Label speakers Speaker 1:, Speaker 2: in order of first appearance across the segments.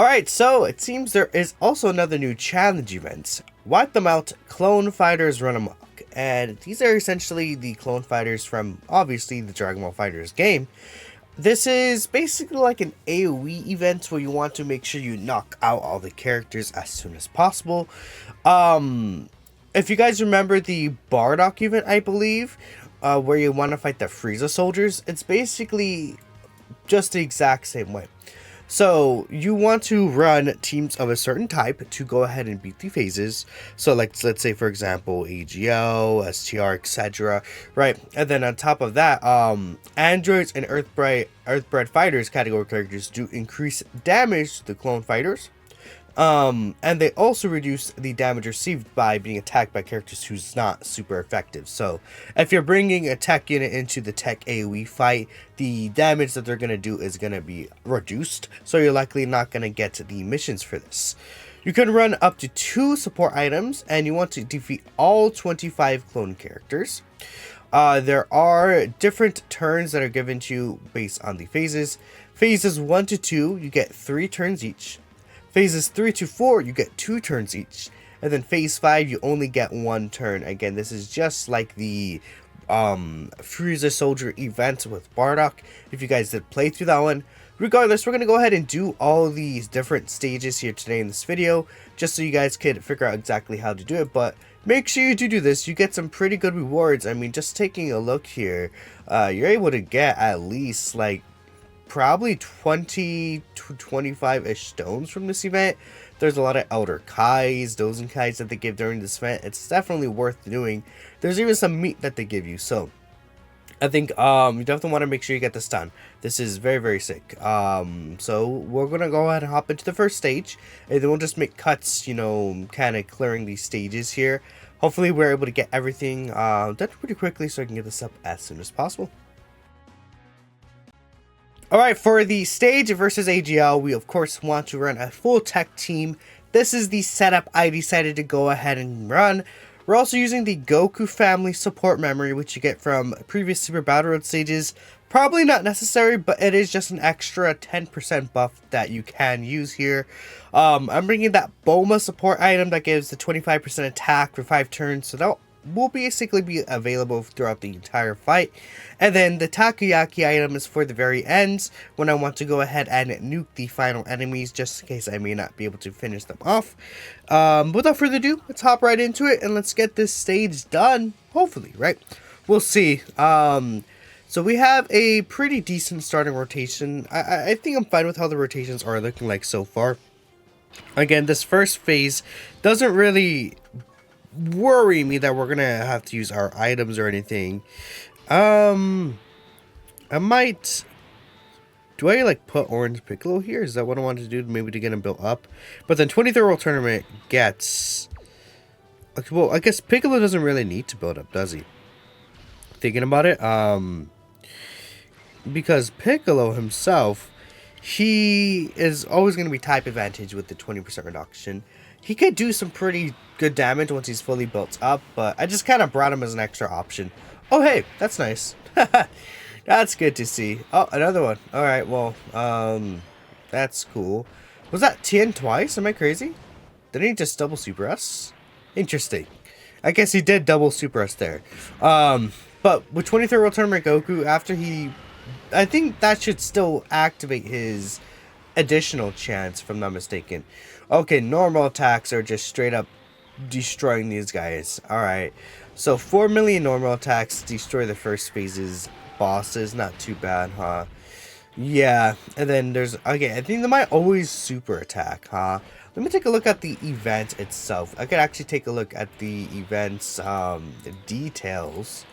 Speaker 1: Alright, so it seems there is also another new challenge event. Wipe them out, clone fighters run amok. And these are essentially the clone fighters from, obviously, the Dragon Ball FighterZ game. This is basically like an AoE event where you want to make sure you knock out all the characters as soon as possible. If you guys remember the Bardock event, I believe, where you want to fight the Frieza soldiers, it's basically just the exact same way. So you want to run teams of a certain type to go ahead and beat the phases. So like, let's say for example, AGL, STR, etc. Right, and then on top of that, androids and Earthbred fighters category characters do increase damage to the clone fighters. And they also reduce the damage received by being attacked by characters who's not super effective. So if you're bringing a tech unit into the tech AoE fight, the damage that they're going to do is going to be reduced. So you're likely not going to get the missions for this. You can run up to 2 support items, and you want to defeat all 25 clone characters. There are different turns that are given to you based on the phases. Phases 1 to 2, you get 3 turns each. Phases 3 to 4, you get 2 turns each. And then phase 5, you only get 1 turn. Again, this is just like the Frieza Soldier event with Bardock. If you guys did play through that one. Regardless, we're going to go ahead and do all these different stages here today in this video, just so you guys could figure out exactly how to do it. But make sure you do this. You get some pretty good rewards. I mean, just taking a look here, you're able to get at least like probably 20 to 25-ish stones from this event. There's a lot of Elder Kais, Dozen Kais that they give during this event. It's definitely worth doing. There's even some meat that they give you. So I think you definitely want to make sure you get this done. This is very, very sick. So we're going to go ahead and hop into the first stage. And then we'll just make cuts, you know, kind of clearing these stages here. Hopefully we're able to get everything done pretty quickly so I can get this up as soon as possible. Alright, for the stage versus AGL, we of course want to run a full tech team. This is the setup I decided to go ahead and run. We're also using the Goku family support memory, which you get from previous Super Battle Road stages. Probably not necessary, but it is just an extra 10% buff that you can use here. I'm bringing that Bulma support item that gives the 25% attack for 5 turns, so that will basically be available throughout the entire fight. And then the Takoyaki item is for the very end, when I want to go ahead and nuke the final enemies, just in case I may not be able to finish them off. Without further ado, let's hop right into it and let's get this stage done. Hopefully, right? We'll see. So we have a pretty decent starting rotation. I think I'm fine with how the rotations are looking like so far. Again, this first phase doesn't really worry me that we're gonna have to use our items or anything. I might, do I like put Orange Piccolo here? Is that what I wanted to do, maybe to get him built up? But then 23rd World Tournament gets, well, I guess Piccolo doesn't really need to build up, does he? Thinking about it, because Piccolo himself, he is always going to be type advantage with the 20% reduction. He could do some pretty good damage once he's fully built up, but I just kind of brought him as an extra option. Oh, hey, that's nice. That's good to see. Oh, another one. All right, well, that's cool. Was that Tien twice? Am I crazy? Didn't he just double Super S? Interesting. I guess he did double Super S there. But with 23rd World Tournament Goku, after he, I think that should still activate his additional chance, if I'm not mistaken. Okay, normal attacks are just straight up destroying these guys. Alright, so 4 million normal attacks destroy the first phase's bosses. Not too bad, huh? Yeah, and then there's, okay, I think they might always super attack, huh? Let me take a look at the event itself. I could actually take a look at the event's the details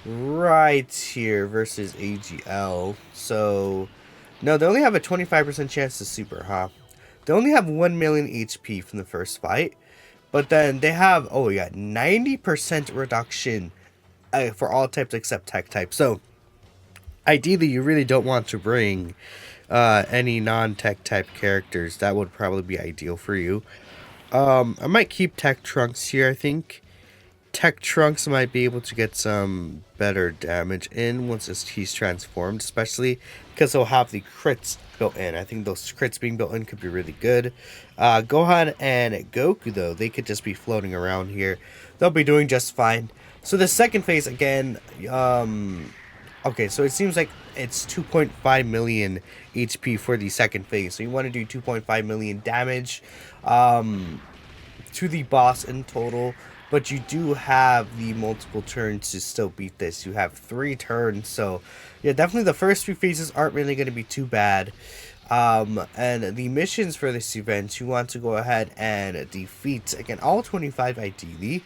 Speaker 1: right here versus AGL. So, no, they only have a 25% chance to super, huh? They only have 1 million HP from the first fight. But then they have, oh yeah, 90% reduction for all types except tech type. So, ideally, you really don't want to bring any non-tech type characters. That would probably be ideal for you. I might keep Tech Trunks here, I think. Tech Trunks might be able to get some better damage in once he's transformed, especially because he'll have the crits built in. I think those crits being built in could be really good. Gohan and Goku, though, they could just be floating around here. They'll be doing just fine. So the second phase, again, okay, so it seems like it's 2.5 million HP for the second phase. So you want to do 2.5 million damage to the boss in total. But you do have the multiple turns to still beat this. You have 3 turns. So, yeah, definitely the first few phases aren't really going to be too bad. And the missions for this event, you want to go ahead and defeat, again, all 25 ideally.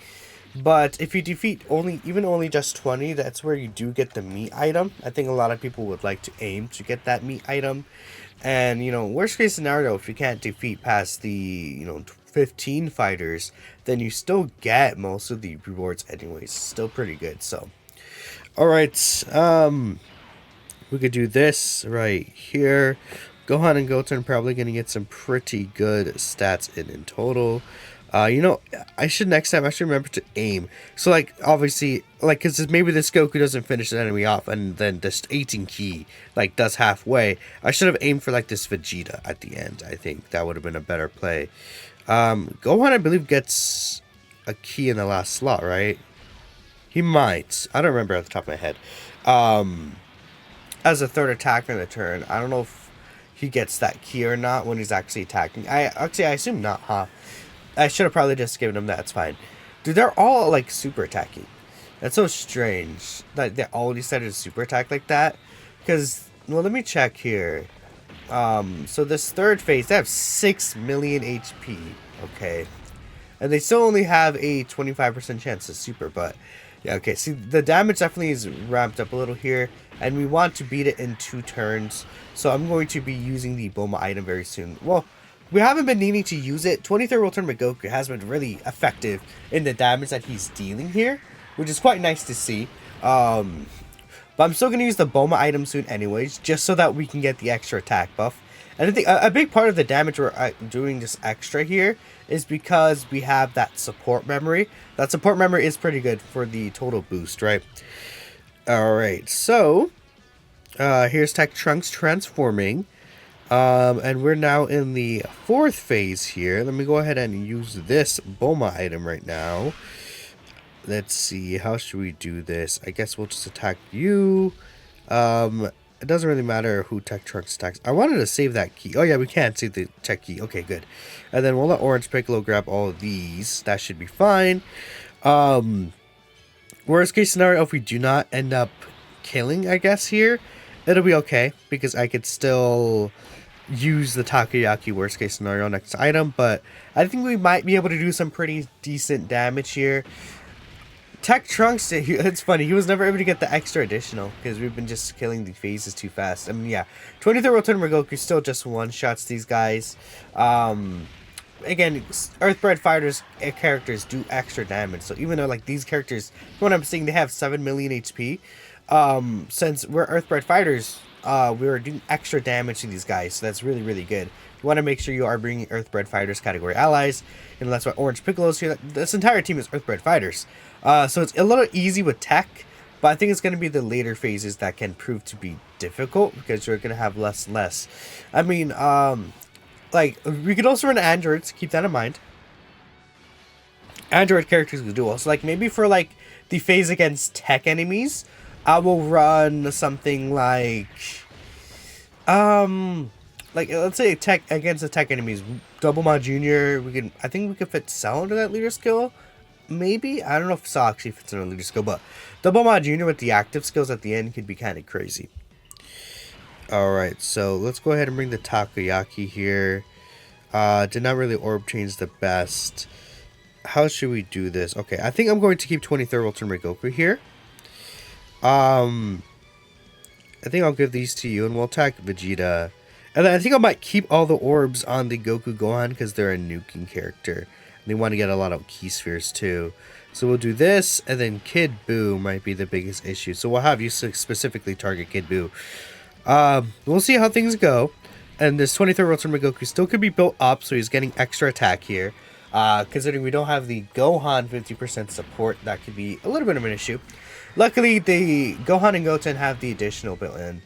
Speaker 1: But if you defeat only just 20, that's where you do get the meat item. I think a lot of people would like to aim to get that meat item. And, you know, worst case scenario, if you can't defeat past the, you know, 15 fighters, then you still get most of the rewards anyways. Still pretty good. So, alright, we could do this right here. Gohan and Goten are probably going to get some pretty good stats in total. You know, I should next time actually remember to aim. So, like, obviously, like, because maybe this Goku doesn't finish an enemy off, and then this 18 key, like, does halfway. I should have aimed for, like, this Vegeta at the end. I think that would have been a better play. Gohan, I believe, gets a key in the last slot, right? He might. I don't remember at the top of my head. As a third attacker in the turn, I don't know if he gets that key or not when he's actually attacking. I assume not, huh? I should have probably just given him that. It's fine. Dude, they're all, like, super attacking. That's so strange that they all decided to super attack like that. Because, well, let me check here. So this third phase, they have 6 million HP. Okay. And they still only have a 25% chance to super, but... yeah, okay. See, the damage definitely is ramped up a little here. And we want to beat it in 2 turns. So I'm going to be using the Bulma item very soon. Well... we haven't been needing to use it. 23rd World Tournament Goku has been really effective in the damage that he's dealing here, which is quite nice to see. But I'm still going to use the Bulma item soon anyways, just so that we can get the extra attack buff. And I think a big part of the damage we're doing this extra here is because we have that support memory. That support memory is pretty good for the total boost, right? Alright, so here's Tech Trunks transforming. And we're now in the 4th phase here. Let me go ahead and use this Bulma item right now. Let's see, how should we do this? I guess we'll just attack you. It doesn't really matter who Tech Trunks attacks. I wanted to save that key. Oh yeah, we can save the tech key. Okay, good. And then we'll let Orange Piccolo grab all of these. That should be fine. Worst case scenario, if we do not end up killing, I guess, here, it'll be okay, because I could still use the Takoyaki worst case scenario next item, but I think we might be able to do some pretty decent damage here. Tech Trunks, it's funny, he was never able to get the extra additional, because we've been just killing the phases too fast. I mean, yeah, 23rd World Tournament Goku still just one-shots these guys. Again, Earthbred Fighters characters do extra damage, so even though, like, these characters, what I'm saying, they have 7 million HP, since we're Earthbred Fighters, we're doing extra damage to these guys, so that's really, really good. You want to make sure you are bringing Earthbred Fighters category allies, and that's why Orange Piccolo's here. This entire team is Earthbred Fighters. So it's a little easy with tech, but I think it's going to be the later phases that can prove to be difficult, because you're going to have less. I mean, like, we could also run androids, keep that in mind. Android characters will do well. So, like, maybe for, like, the phase against tech enemies, I will run something like let's say tech against the tech enemies, Double Ma Jr. I think we could fit Cell into that leader skill. Maybe, I don't know if Cell actually fits in a leader skill, but Double Ma Jr. with the active skills at the end could be kind of crazy. Alright, so let's go ahead and bring the Takoyaki here. Did not really orb change the best. How should we do this? Okay, I think I'm going to keep 23rd World Tournament Goku here. I think I'll give these to you, and we'll attack Vegeta. And then I think I might keep all the orbs on the Goku Gohan, because they're a nuking character. They want to get a lot of key spheres too. So we'll do this, and then Kid Buu might be the biggest issue. So we'll have you specifically target Kid Buu. We'll see how things go. And this 23rd World Tournament Goku still could be built up, so he's getting extra attack here. Considering we don't have the Gohan 50% support, that could be a little bit of an issue. Luckily, the Gohan and Goten have the additional built in.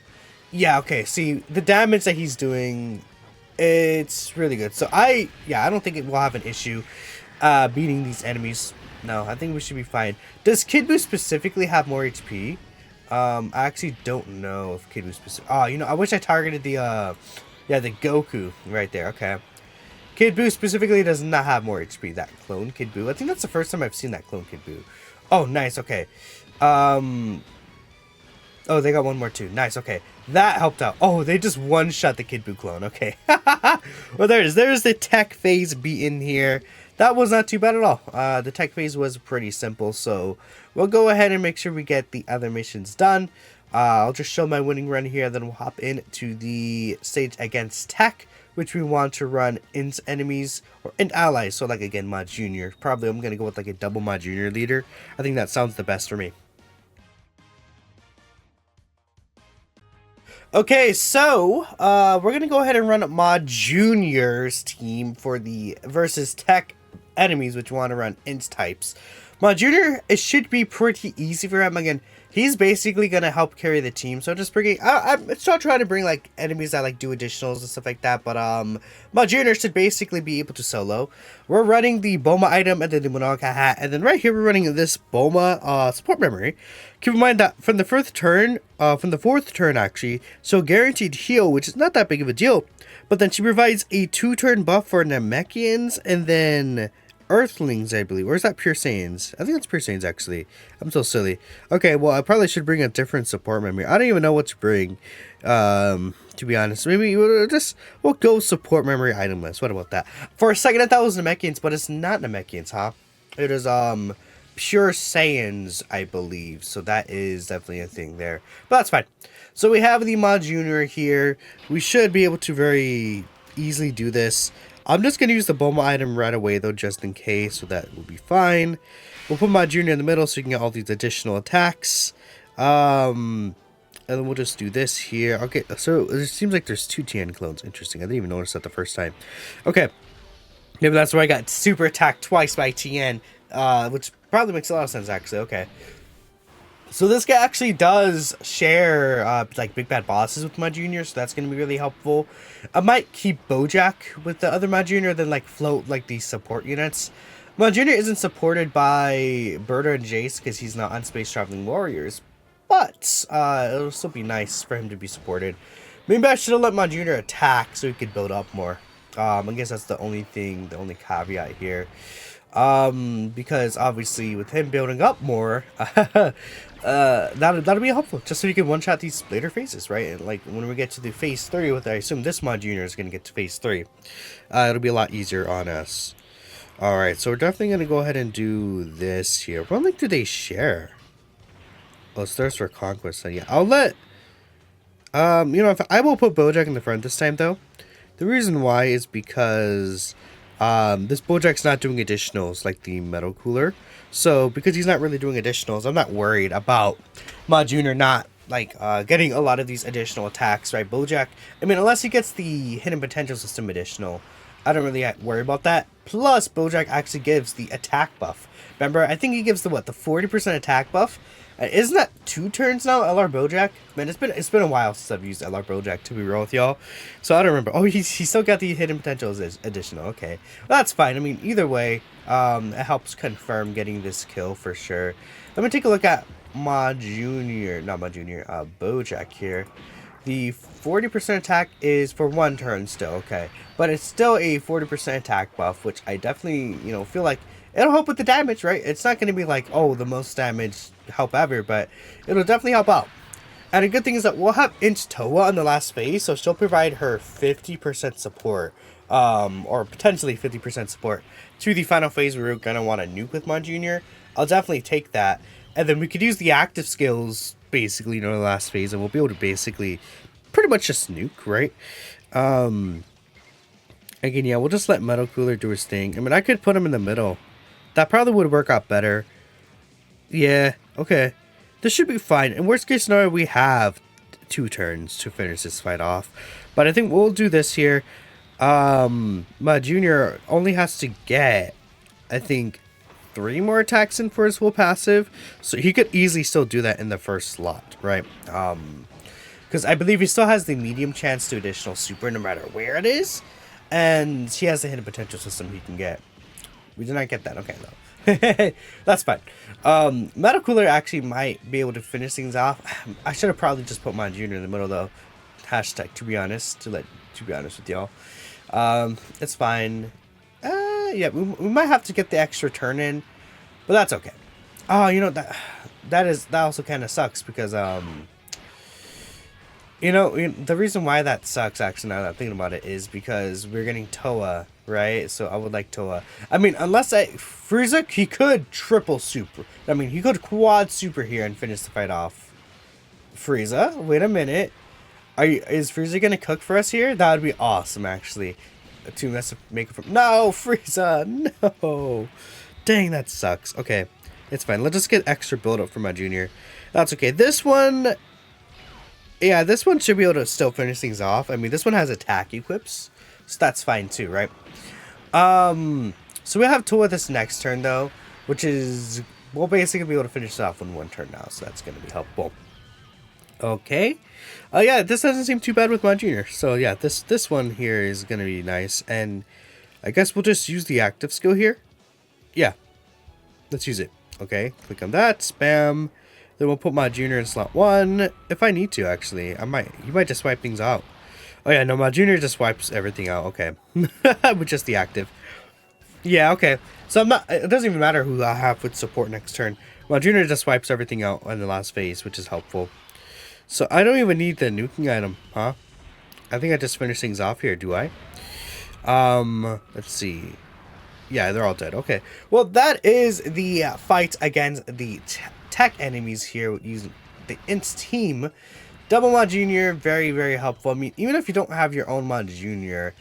Speaker 1: Yeah, okay, see, the damage that he's doing, it's really good. So yeah, I don't think it will have an issue beating these enemies. No, I think we should be fine. Does Kid Buu specifically have more HP? I actually don't know if Kid Buu specific. Oh, you know, I wish I targeted the yeah, the Goku right there. Okay. Kid Buu specifically does not have more HP. That clone Kid Buu. I think that's the first time I've seen that clone Kid Buu. Oh, nice. Okay. Oh, they got one more too. Nice. Okay. That helped out. Oh, they just one-shot the Kid Buu clone. Okay. Well, there it is. There's the tech phase beaten here. That was not too bad at all. The tech phase was pretty simple, so we'll go ahead and make sure we get the other missions done. I'll just show my winning run here, then we'll hop into the stage against tech, which we want to run into enemies or into allies. So like again, Mod Junior. Probably I'm gonna go with like a double Mod Junior leader. I think that sounds the best for me. Okay, so we're gonna go ahead and run Mod Junior's team for the versus tech enemies, which want to run int types. Mod Junior, it should be pretty easy for him. Again, he's basically gonna help carry the team. So just bringing, I'm still trying to bring like enemies that like do additionals and stuff like that. But Mod Junior should basically be able to solo. We're running the Boma item and then the Monaga hat, and then right here we're running this Boma support memory. Keep in mind that from the fourth turn actually, so guaranteed heal, which is not that big of a deal. But then she provides a 2-turn buff for Namekians and then Earthlings, I believe. Or is that Pure Saiyans? I think that's Pure Saiyans, actually. I'm so silly. Okay, well, I probably should bring a different support memory. I don't even know what to bring, to be honest. Maybe we'll go support memory item list. What about that? For a second, I thought it was Namekians, but it's not Namekians, huh? It is, Pure Saiyans, I believe. So that is definitely a thing there. But that's fine. So we have the Mod Junior here. We should be able to very easily do this. I'm just going to use the Boma item right away, though, just in case, so that will be fine. We'll put Mod Junior in the middle so you can get all these additional attacks. And then we'll just do this here. Okay, so it seems like there's 2 Tien clones. Interesting. I didn't even notice that the first time. Okay. Maybe that's why I got super attacked twice by Tien, which probably makes a lot of sense, actually. Okay. So this guy actually does share like big bad bosses with Mod Junior, so that's gonna be really helpful. I might keep Bojack with the other Mod Junior, then like float like these support units. Mod Junior isn't supported by Berta and Jace because he's not on Space Traveling Warriors, but it'll still be nice for him to be supported. Maybe I should have let Mod Junior attack so he could build up more. I guess that's the only caveat here. Because obviously with him building up more, that'll be helpful, just so you can one-shot these later phases, right? And like when we get to the phase 3, with I assume this Mod Junior is going to get to phase 3, it'll be a lot easier on us. Alright, so we're definitely going to go ahead and do this here. What link do they share? Oh, it's Thirst for Conquest. So yeah, I'll let, you know, if I will put Bojack in the front this time, though. The reason why is because this Bojack's not doing additionals like the Metal Cooler. So, because he's not really doing additionals, I'm not worried about Mod Junior not, like, getting a lot of these additional attacks, right? Bojack, I mean, unless he gets the Hidden Potential System additional, I don't really worry about that. Plus, Bojack actually gives the attack buff. Remember, I think he gives the, what, the 40% attack buff? Isn't that 2 turns now, LR Bojack? Man, it's been a while since I've used LR Bojack, to be real with y'all. So I don't remember. Oh, he still got the Hidden Potential as additional. Okay. Well, that's fine. I mean, either way, it helps confirm getting this kill for sure. Let me take a look at Bojack here. The 40% attack is for 1 turn still, okay. But it's still a 40% attack buff, which I definitely, you know, feel like it'll help with the damage, right? It's not going to be like, oh, the most damage help ever, but it'll definitely help out. And a good thing is that we'll have Inch Toa on the last phase, so she'll provide her 50% support, or potentially 50% support to the final phase where we're going to want to nuke with Mod Junior. I'll definitely take that. And then we could use the active skills, basically, you know, the last phase, and we'll be able to basically pretty much just nuke, right? Again, yeah, we'll just let Metal Cooler do his thing. I mean, I could put him in the middle. That probably would work out better. Yeah, okay. This should be fine. In worst case scenario, we have 2 turns to finish this fight off. But I think we'll do this here. My Junior only has to get, I think, 3 more attacks in for his full passive. So he could easily still do that in the first slot, right? Because I believe he still has the medium chance to additional super no matter where it is. And he has the hidden potential system he can get. We did not get that. Okay, though. That's fine. Metal Cooler actually might be able to finish things off. I should have probably just put my junior in the middle, though. Hashtag, to be honest. To be honest with y'all. It's fine. Yeah, we might have to get the extra turn in. But that's okay. Oh, you know, that also kind of sucks because, you know, the reason why that sucks, actually, now that I'm thinking about it, is because we're getting Toa, right? So I would like Toa. I mean, unless Frieza, he could triple super. I mean, he could quad super here and finish the fight off. Frieza, wait a minute. Is Frieza gonna cook for us here? That would be awesome, actually. To make it from... No, Frieza, no. Dang, that sucks. Okay, it's fine. Let's just get extra build up for my junior. That's okay. This one... Yeah, this one should be able to still finish things off. I mean, this one has attack equips, so that's fine too, right? So we have Toa this next turn, though, which is... We'll basically be able to finish it off in one turn now, so that's going to be helpful. Okay. Yeah, this doesn't seem too bad with my junior. So yeah, this one here is going to be nice. And I guess we'll just use the active skill here. Yeah. Let's use it. Okay, click on that. Spam. Then we'll put my junior in slot 1. If I need to, actually. He might just wipe things out. Oh yeah, no, my junior just wipes everything out. Okay. With just the active. Yeah, okay. So it doesn't even matter who I have with support next turn. My junior just wipes everything out in the last phase, which is helpful. So I don't even need the nuking item, huh? I think I just finished things off here, do I? Let's see. Yeah, they're all dead. Okay. Well, that is the fight against the tech enemies here using the Int team. Double Mod Junior, very, very helpful. I mean, even if you don't have your own Mod Junior,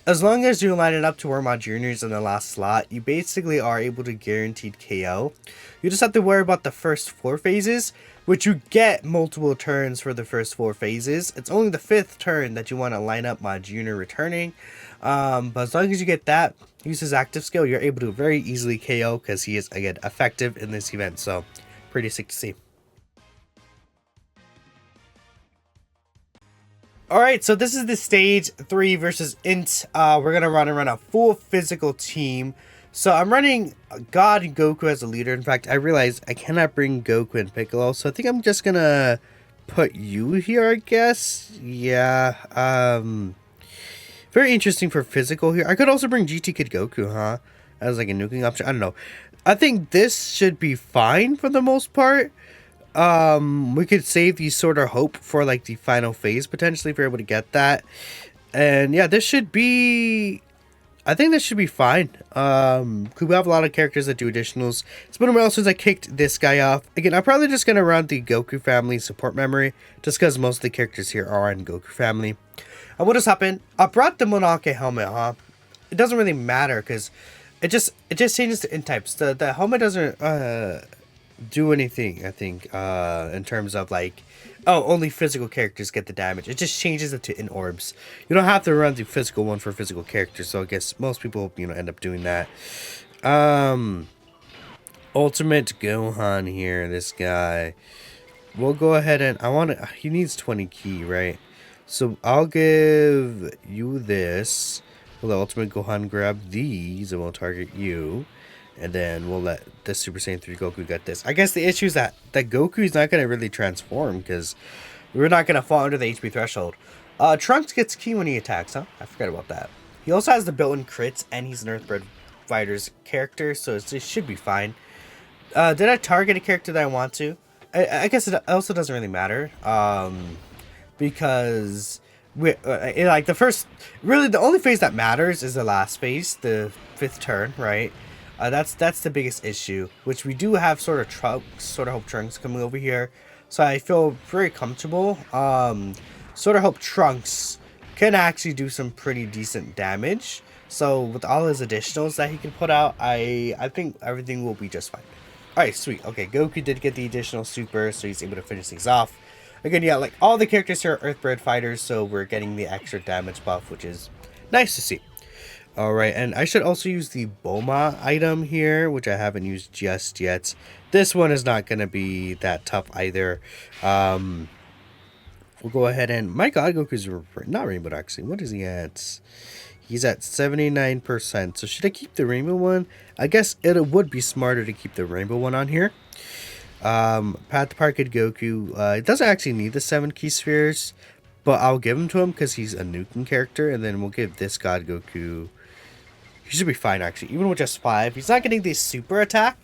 Speaker 1: as long as you line it up to where Mod Junior's in the last slot, you basically are able to guaranteed KO. You just have to worry about the first 4 phases, which you get multiple turns for the first 4 phases. It's only the 5th turn that you want to line up Mod Junior returning. But as long as you get that, use his active skill, you're able to very easily KO because he is, again, effective in this event. So, pretty sick to see. Alright, so this is the stage 3 versus Int. We're going to run a full physical team. So I'm running God and Goku as a leader. In fact, I realized I cannot bring Goku and Piccolo. So I think I'm just going to put you here, I guess. Yeah. Very interesting for physical here. I could also bring GT Kid Goku, huh? As like a nuking option. I don't know. I think this should be fine for the most part. We could save the Sword of Hope for like the final phase potentially if you're able to get that. And yeah, this should be... I think this should be fine. Could we have a lot of characters that do additionals. It's been a while since I kicked this guy off. Again, I'm probably just going to run the Goku family support memory, just because most of the characters here are in Goku family. And what just happened? I brought the Monake helmet, huh? It doesn't really matter, because it just changes the Int types. The helmet doesn't do anything, I think, in terms of like... Oh, only physical characters get the damage. It just changes it to Int orbs. You don't have to run the physical one for physical characters, so I guess most people, you know, end up doing that. Ultimate Gohan here, this guy. We'll go ahead and... he needs 20 ki, right? So I'll give you this. We'll let Ultimate Gohan grab these, and we'll target you. And then we'll let this Super Saiyan 3 Goku get this. I guess the issue is that Goku's not going to really transform because we're not going to fall under the HP threshold. Trunks gets ki when he attacks, huh? I forgot about that. He also has the built-in crits, and he's an Earthbred Fighter's character, so it should be fine. Did I target a character that I want to? I guess it also doesn't really matter. Because... like the first... Really, the only phase that matters is the last phase, the 5th turn, right? That's the biggest issue, which we do have sort of Hope Trunks coming over here, so I feel very comfortable. Sort of Hope Trunks can actually do some pretty decent damage, so with all his additionals that he can put out, I think everything will be just fine. Alright, sweet. Okay, Goku did get the additional super, so he's able to finish things off. Again, yeah, like all the characters here are Earthbred Fighters, so we're getting the extra damage buff, which is nice to see. Alright, and I should also use the Boma item here, which I haven't used just yet. This one is not going to be that tough either. we'll go ahead and my God Goku's not rainbow actually. What is he at? He's at 79%. So should I keep the rainbow one? I guess it would be smarter to keep the rainbow one on here. Path to Park Goku. It doesn't actually need the 7 key spheres, but I'll give them to him because he's a Nuken character, and then we'll give this God Goku. He should be fine actually, even with just 5. He's not getting the super attack,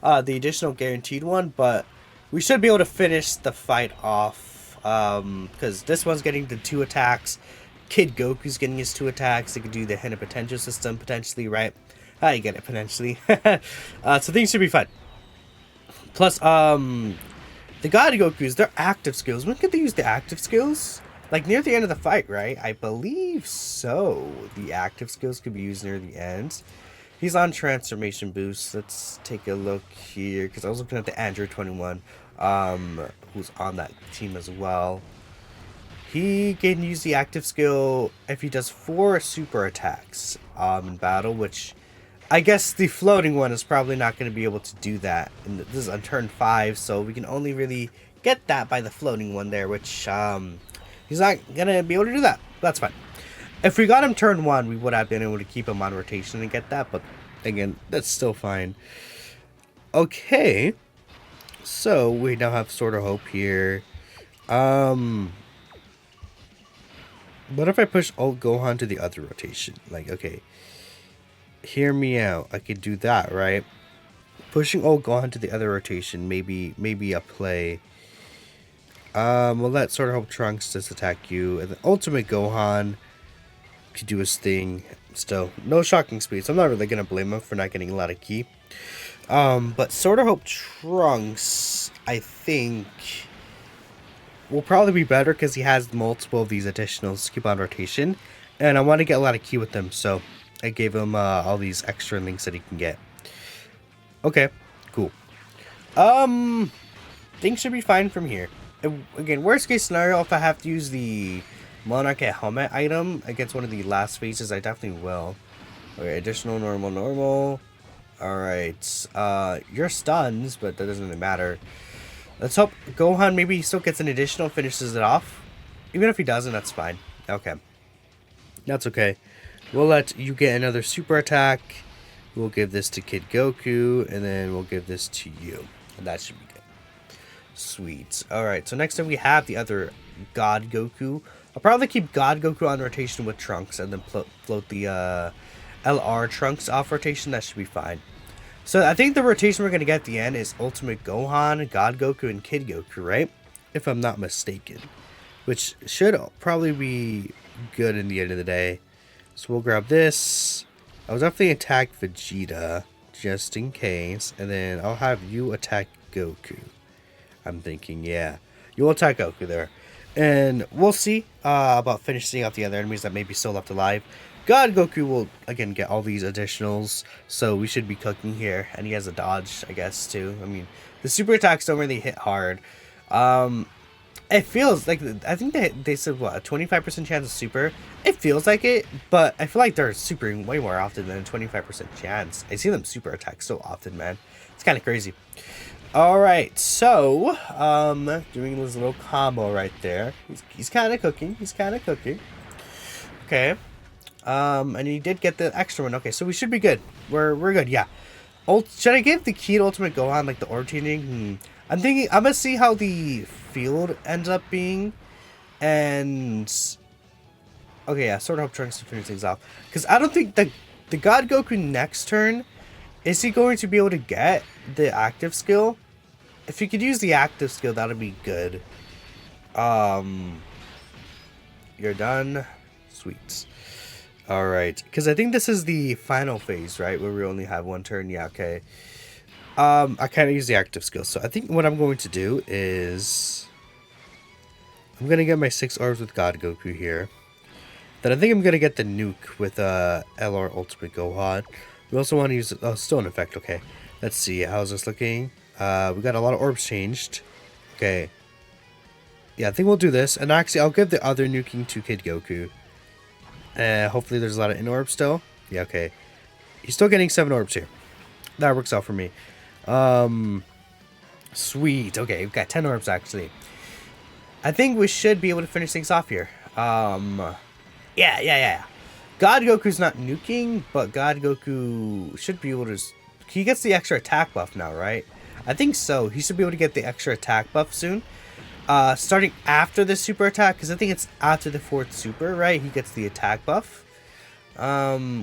Speaker 1: the additional guaranteed one, but we should be able to finish the fight off. Because this one's getting the 2 attacks. Kid Goku's getting his 2 attacks. They could do the hidden potential system potentially, right? You get it potentially. So things should be fun. Plus, the God Gokus, their active skills. When could they use the active skills? Like near the end of the fight, right? I believe so. The active skills could be used near the end. He's on transformation boost. Let's take a look here, because I was looking at the Android 21, who's on that team as well. He can use the active skill if he does 4 super attacks in battle, which I guess the floating one is probably not going to be able to do that. And this is on turn 5, so we can only really get that by the floating one there, which he's not going to be able to do that. That's fine. If we got him turn 1, we would have been able to keep him on rotation and get that, but again, that's still fine. Okay, so we now have Sword of Hope here. What if I push Old Gohan to the other rotation? Like, okay, hear me out. I could do that, right? Pushing Old Gohan to the other rotation, maybe a play. We'll let Sword of Hope Trunks just attack you, and the Ultimate Gohan could do his thing. Still, no shocking speed, so I'm not really gonna blame him for not getting a lot of ki. But Sword of Hope Trunks, I think, will probably be better because he has multiple of these additionals to keep on rotation, and I want to get a lot of ki with them, so I gave him all these extra links that he can get. Okay, cool. Things should be fine from here. Again, worst case scenario, if I have to use the Monarch helmet item against one of the last phases, I definitely will. Okay, additional normal. Alright, you're stuns, but that doesn't really matter. Let's hope Gohan maybe still gets an additional, finishes it off. Even if he doesn't, that's fine. Okay. That's okay. We'll let you get another super attack. We'll give this to Kid Goku, and then we'll give this to you. And that should be good. Sweet. Alright, so next up we have the other God Goku. I'll probably keep God Goku on rotation with Trunks, and then float the LR Trunks off rotation. That should be fine. So I think the rotation we're going to get at the end is Ultimate Gohan, God Goku, and Kid Goku, right? If I'm not mistaken. Which should probably be good in the end of the day. So we'll grab this. I'll definitely attack Vegeta, just in case. And then I'll have you attack Goku. I'm thinking, yeah. You'll attack Goku there. And we'll see about finishing off the other enemies that may be still left alive. God Goku will, again, get all these additionals, so we should be cooking here. And he has a dodge, I guess, too. I mean, the super attacks don't really hit hard. It feels like, I think they said, what, a 25% chance of super? It feels like it, but I feel like they're supering way more often than a 25% chance. I see them super attack so often, man. It's kind of crazy. Alright, so, doing this little combo right there. He's kind of cooking. Okay. And he did get the extra one. Okay, so we should be good. We're good, yeah. Should I give the key to Ultimate Gohan, like the orb changing? I'm thinking, I'm gonna see how the field ends up being. And okay, yeah, Sword of Hope Trunks to finish things off. Because I don't think the God Goku next turn, is he going to be able to get the active skill? If he could use the active skill, that would be good. You're done. Sweet. Alright, because I think this is the final phase, right? Where we only have one turn. Yeah, okay. I kind of use the active skill. So I think what I'm going to do is I'm going to get my 6 orbs with God Goku here. Then I think I'm going to get the nuke with LR Ultimate Gohan. We also want to use... Oh, still in effect. Okay. Let's see. How's this looking? We got a lot of orbs changed. Okay. Yeah, I think we'll do this. And actually, I'll give the other nuking to Kid Goku. Hopefully there's a lot of in orbs still. Yeah, okay. He's still getting 7 orbs here. That works out for me. Sweet. Okay, we've got 10 orbs actually. I think we should be able to finish things off here. Yeah. God Goku's not nuking, but God Goku should be able to... He gets the extra attack buff now, right? I think so. He should be able to get the extra attack buff soon. Starting after the super attack, because I think it's after the 4th super, right? He gets the attack buff.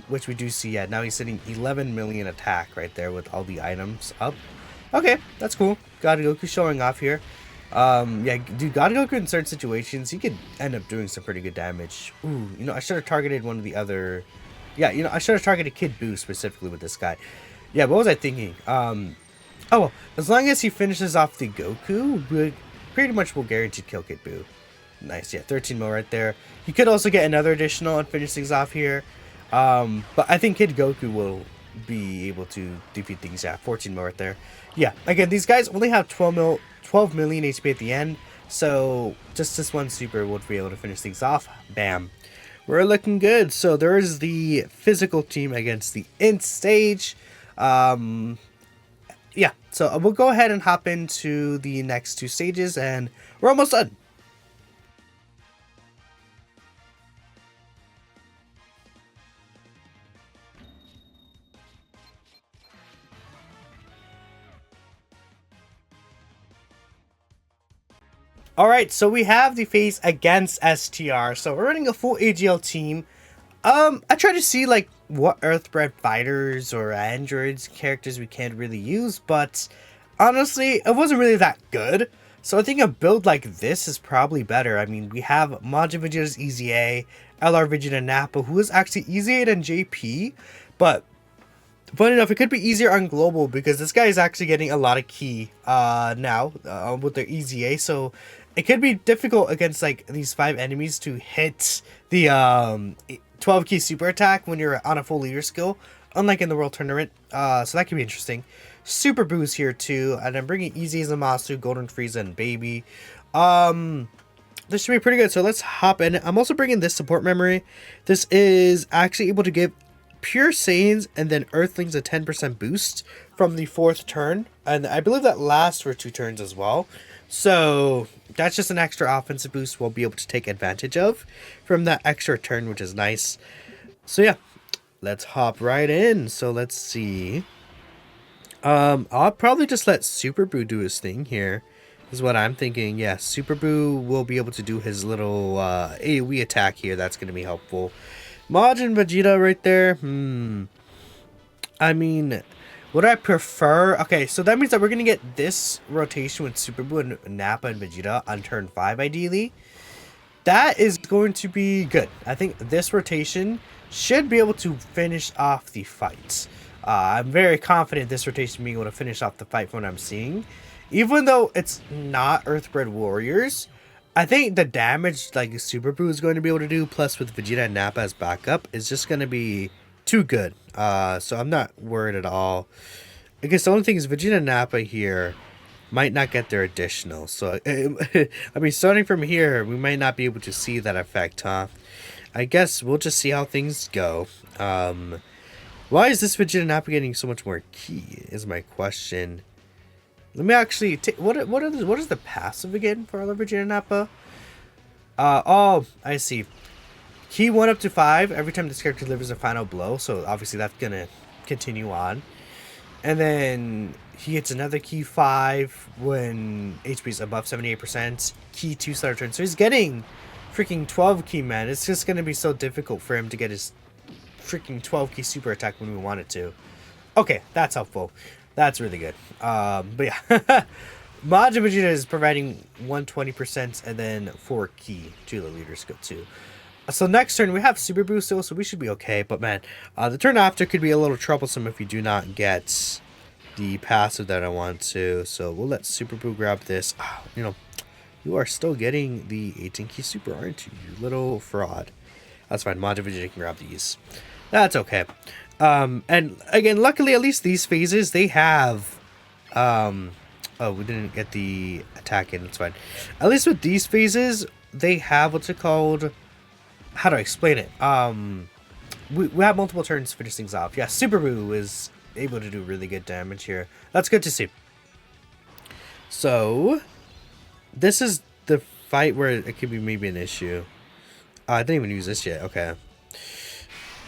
Speaker 1: Which we do see, yeah. Now he's sitting 11 million attack right there with all the items up. Okay, that's cool. God Goku showing off here. Yeah, dude, God Goku in certain situations, he could end up doing some pretty good damage. Ooh, you know, I should have targeted one of the other... Yeah, you know, I should have targeted Kid Buu specifically with this guy. Yeah, what was I thinking? Oh, well, as long as he finishes off the Goku, we pretty much will guaranteed kill Kid Buu. Nice, yeah, 13 mil right there. He could also get another additional and finish things off here. But I think Kid Goku will be able to defeat things. Yeah, 14 mil right there. Yeah, again, these guys only have 12 million HP at the end, so just this one super will be able to finish things off. Bam. We're looking good. So there is the physical team against the int stage. Yeah, so we'll go ahead and hop into the next 2 stages, and we're almost done. Alright, so we have the phase against STR. So we're running a full AGL team. I try to see like what Earthbred fighters or androids characters we can't really use, but honestly, it wasn't really that good. So I think a build like this is probably better. I mean, we have Majin Vegeta's Easy A, LR Vegeta Nappa, who is actually easier than JP, but funny enough, it could be easier on global because this guy is actually getting a lot of key now with their Easy A, so it could be difficult against like these 5 enemies to hit the 12 key super attack when you're on a full leader skill, unlike in the world tournament. So that could be interesting. Super Boo's here too, and I'm bringing Easy Zamasu, Golden Frieza, and Baby. This should be pretty good, so let's hop in. I'm also bringing this support memory. This is actually able to give Pure Saiyans and then Earthlings a 10% boost from the 4th turn, and I believe that lasts for 2 turns as well. So that's just an extra offensive boost we'll be able to take advantage of from that extra turn, which is nice. So yeah, let's hop right in. So let's see. I'll probably just let Super Buu do his thing here, is what I'm thinking. Yeah, Super Buu will be able to do his little AoE attack here. That's going to be helpful. Majin Vegeta right there. I mean, would I prefer... Okay, so that means that we're going to get this rotation with Super Buu and Nappa and Vegeta on turn 5, ideally. That is going to be good. I think this rotation should be able to finish off the fight. I'm very confident this rotation being able to finish off the fight from what I'm seeing. Even though it's not Earthbred Warriors, I think the damage like Super Buu is going to be able to do, plus with Vegeta and Nappa as backup, is just going to be too good. So I'm not worried at all. I guess the only thing is Vegeta and Nappa here might not get their additional. So, I mean, starting from here, we might not be able to see that effect, huh? I guess we'll just see how things go. Why is this Vegeta Nappa getting so much more key, is my question. Let me actually take... What is the passive again for Vegeta Nappa? Oh, I see. Key 1 up to 5 every time this character delivers a final blow. So obviously that's going to continue on. And then he hits another key 5 when HP is above 78%. Key 2 start turn. So he's getting freaking 12 key, man. It's just going to be so difficult for him to get his freaking 12 key super attack when we want it to. Okay, that's helpful. That's really good. But yeah. Majin Vegeta is providing 120% and then 4 key to the leader skill too. So next turn we have Super Boost still, so we should be okay. But man, the turn after could be a little troublesome if you do not get the passive that I want to. So we'll let Super Boo grab this. Oh, you know, you are still getting the 18 key super, aren't you? You little fraud. That's fine. Majin Vegeta can grab these. That's okay. And again, luckily, at least these phases, they have... oh, we didn't get the attack in. It's fine. At least with these phases, they have what's it called... How do I explain it? We have multiple turns to finish things off. Yeah, Super Boo is able to do really good damage here. That's good to see. So, this is the fight where it could be maybe an issue. I didn't even use this yet. Okay.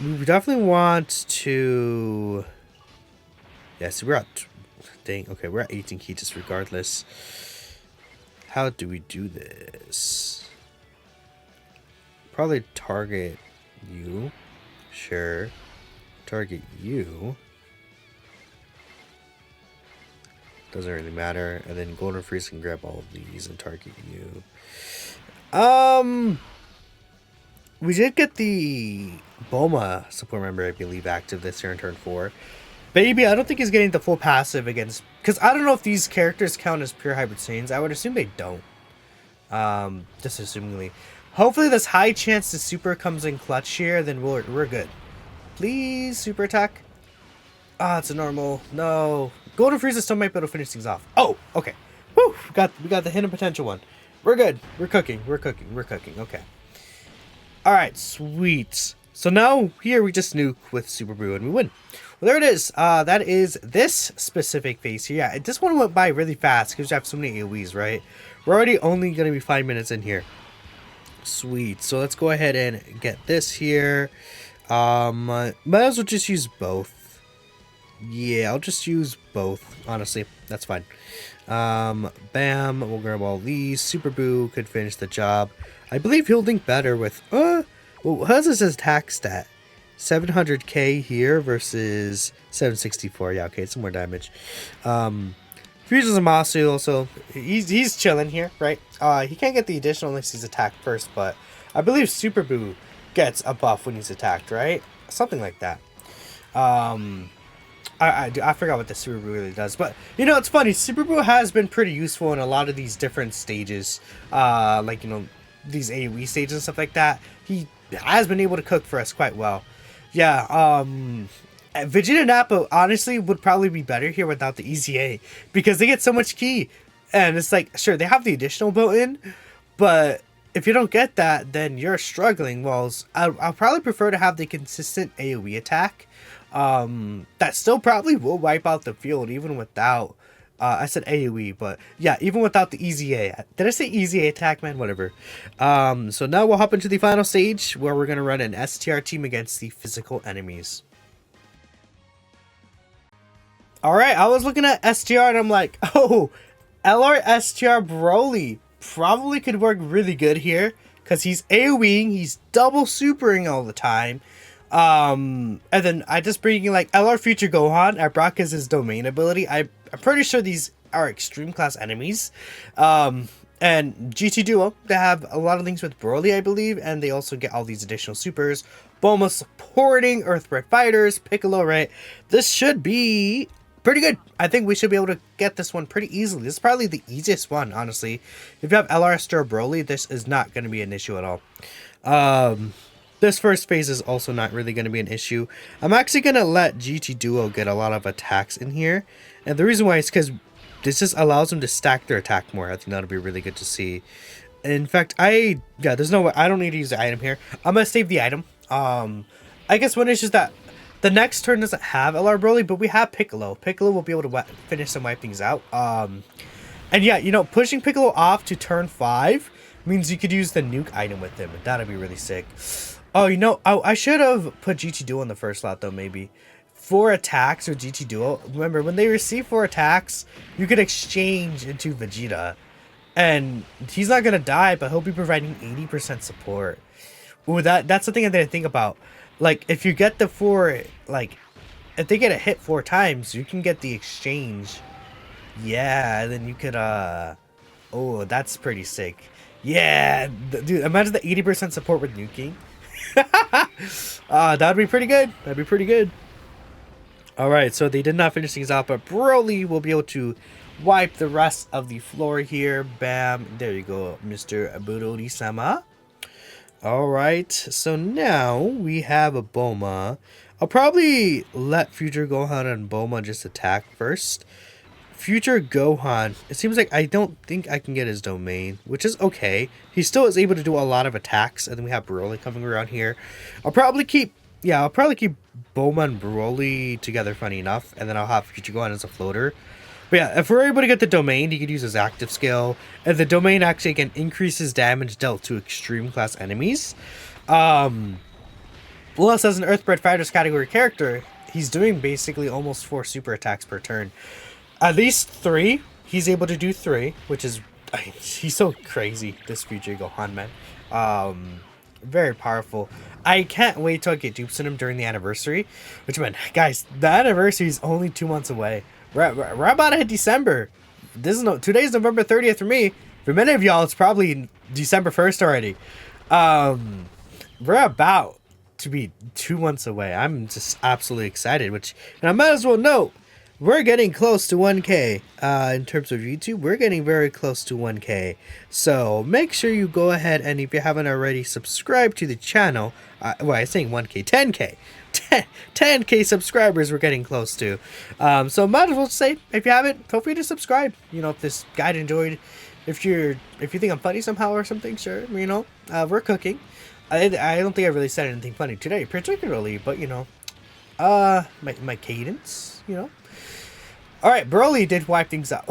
Speaker 1: We definitely want to... Yes, we're at... Dang, okay, we're at 18 key just regardless. How do we do this? Probably target you. Sure. Target you. Doesn't really matter. And then Golden Freeze can grab all of these and target you. We did get the Bulma support member, I believe, active this year in turn 4. Baby, I don't think he's getting the full passive against... Because I don't know if these characters count as pure Hybrid Saiyans. I would assume they don't. Just assumingly. Hopefully this high chance the super comes in clutch here, then we're good. Please, super attack. Ah, it's a normal. No. Golden Frieza still might be able to finish things off. Oh, okay. Woo! We got the hidden potential one. We're good. We're cooking. Okay. Alright, sweet. So now, here we just nuke with Super Buu and we win. Well, there it is. That is this specific phase here. Yeah, this one went by really fast because we have so many AoEs, right? We're already only going to be 5 minutes in here. Sweet. So let's go ahead and get this here. Might as well just use both. Yeah, I'll just use both. Honestly, that's fine. Bam. We'll grab all these. Super Buu could finish the job. I believe he'll link better with... well, how's this attack stat? 700k here versus 764. Yeah, okay, some more damage. Fuses Zamasu also, he's chilling here, right? He can't get the additional unless he's attacked first, but I believe Super Buu gets a buff when he's attacked, right? Something like that. I forgot what the Super Buu really does, but you know, it's funny. Super Buu has been pretty useful in a lot of these different stages, like, you know, these AoE stages and stuff like that. He has been able to cook for us quite well. Yeah, Vegeta and Nappa honestly would probably be better here without the EZA because they get so much ki. And it's like, sure, they have the additional built in, but if you don't get that, then you're struggling. Well, I'll probably prefer to have the consistent AoE attack. That still probably will wipe out the field even without... I said AoE, but yeah, even without the EZA. Did I say EZA attack, man? Whatever. So now we'll hop into the final stage where we're going to run an STR team against the physical enemies. Alright, I was looking at STR and I'm like, oh, LR STR Broly probably could work really good here because he's AoEing, he's double supering all the time. And then I just bring like LR Future Gohan at Brock as his domain ability. I'm pretty sure these are extreme class enemies. And GT Duo, they have a lot of links with Broly, I believe, and they also get all these additional supers. Bulma supporting Earthbred Fighters, Piccolo, right? This should be pretty good. I think we should be able to get this one pretty easily. This is probably the easiest one, honestly. If you have LR Star Broly, this is not going to be an issue at all. This first phase is also not really going to be an issue. I'm actually going to let GT Duo get a lot of attacks in here. And the reason why is because this just allows them to stack their attack more. I think that'll be really good to see. In fact, there's no way. I don't need to use the item here. I'm going to save the item. I guess one issue is that the next turn doesn't have LR Broly, but we have Piccolo. Piccolo will be able to finish and wipe things out. And yeah, you know, pushing Piccolo off to turn 5 means you could use the nuke item with him. That'd be really sick. Oh, you know, I should have put GT Duo in the first slot, though, maybe. 4 attacks with GT Duo. Remember, when they receive 4 attacks, you could exchange into Vegeta. And he's not going to die, but he'll be providing 80% support. Ooh, that's the thing I didn't think about. Like, if you get the 4, like, if they get a hit 4 times, you can get the exchange. Yeah, then you could, oh, that's pretty sick. Yeah, dude, imagine the 80% support with nuking. That'd be pretty good. That'd be pretty good. Alright, so they did not finish things out, but Broly will be able to wipe the rest of the floor here. Bam. There you go, Mr. Aburori-sama. Alright, so now we have a Bulma. I'll probably let Future Gohan and Bulma just attack first. Future Gohan, it seems like I don't think I can get his domain, which is okay. He still is able to do a lot of attacks, and then we have Broly coming around here. I'll probably keep Bulma and Broly together, funny enough, and then I'll have Future Gohan as a floater. But yeah, if we're able to get the domain, he could use his active skill. And the domain actually, again, increases damage dealt to extreme class enemies. Plus, as an Earthbred Fighters category character, he's doing basically almost 4 super attacks per turn. At least 3. He's able to do 3, which is... he's so crazy, this future Gohan, man. Very powerful. I can't wait till I get dupes in him during the anniversary. Which, man, guys, the anniversary is only 2 months away. We're about to hit December. Today's November 30th for me. For many of y'all, it's probably December 1st already. We're about to be 2 months away. I'm just absolutely excited, and I might as well note, we're getting close to 1K. In terms of YouTube, we're getting very close to 1K. So make sure you go ahead and if you haven't already, subscribe to the channel. Well, I'm saying 1K, 10K. 10K subscribers we're getting close to. So might as well say, if you haven't, feel free to subscribe. You know, if this guide enjoyed, if you think I'm funny somehow or something, sure, you know, we're cooking. I don't think I really said anything funny today, particularly, but you know, my cadence, you know. All right, Broly did wipe things up.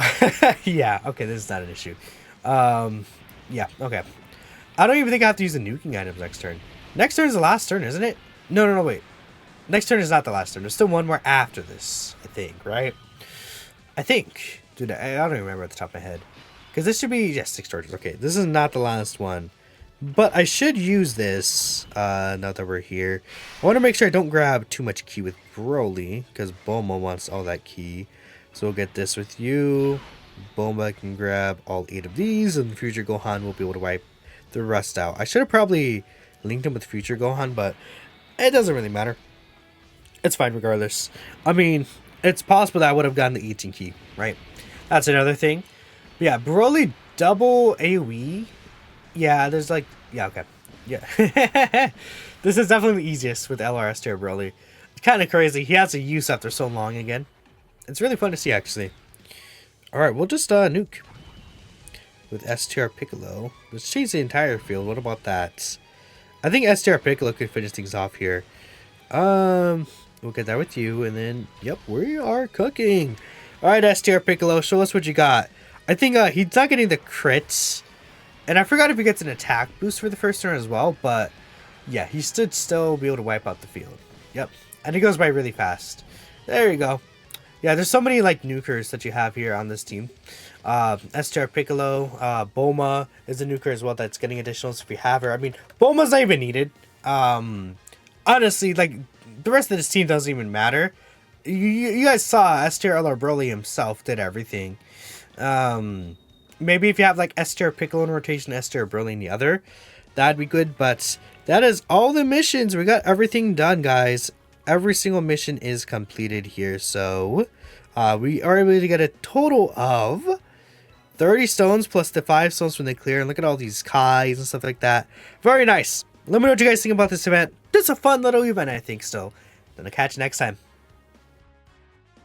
Speaker 1: Yeah, okay, this is not an issue. Yeah, okay. I don't even think I have to use the nuking items next turn. Next turn is the last turn, isn't it? No, wait. Next turn is not the last turn. There's still one more after this, I think, right? I think. Dude, I don't even remember at the top of my head. Because this should be, yes, 6 turns. Okay, this is not the last one. But I should use this, now that we're here. I want to make sure I don't grab too much ki with Broly, because Bulma wants all that ki. So we'll get this with you. Bulma can grab all 8 of these, and Future Gohan will be able to wipe the rest out. I should have probably linked him with Future Gohan, but it doesn't really matter. It's fine regardless. I mean, it's possible that I would have gotten the 18 ki, right? That's another thing. But yeah, Broly double AoE. Yeah, there's like... Yeah, okay. Yeah. This is definitely the easiest with LRS tier Broly. It's kind of crazy. He has a use after so long again. It's really fun to see, actually. Alright, we'll just nuke. With STR Piccolo. Let's change the entire field. What about that? I think STR Piccolo could finish things off here. We'll get that with you. And then, yep, we are cooking. Alright, STR Piccolo, show us what you got. I think he's not getting the crits. And I forgot if he gets an attack boost for the first turn as well, but yeah, he should still be able to wipe out the field. Yep. And he goes by really fast. There you go. Yeah, there's so many like nukers that you have here on this team. STR Piccolo, Bulma is a nuker as well that's getting additionals if you have her. I mean, Bulma's not even needed. Honestly, like, the rest of this team doesn't even matter. You guys saw STR LR Broly himself did everything. Maybe if you have like STR Piccolo in rotation, STR Broly in the other, that'd be good. But that is all the missions. We got everything done, guys. Every single mission is completed here. So we are able to get a total of 30 stones plus the 5 stones when they clear. And look at all these Kais and stuff like that. Very nice. Let me know what you guys think about this event. It's a fun little event, I think, still. Then I'll catch you next time.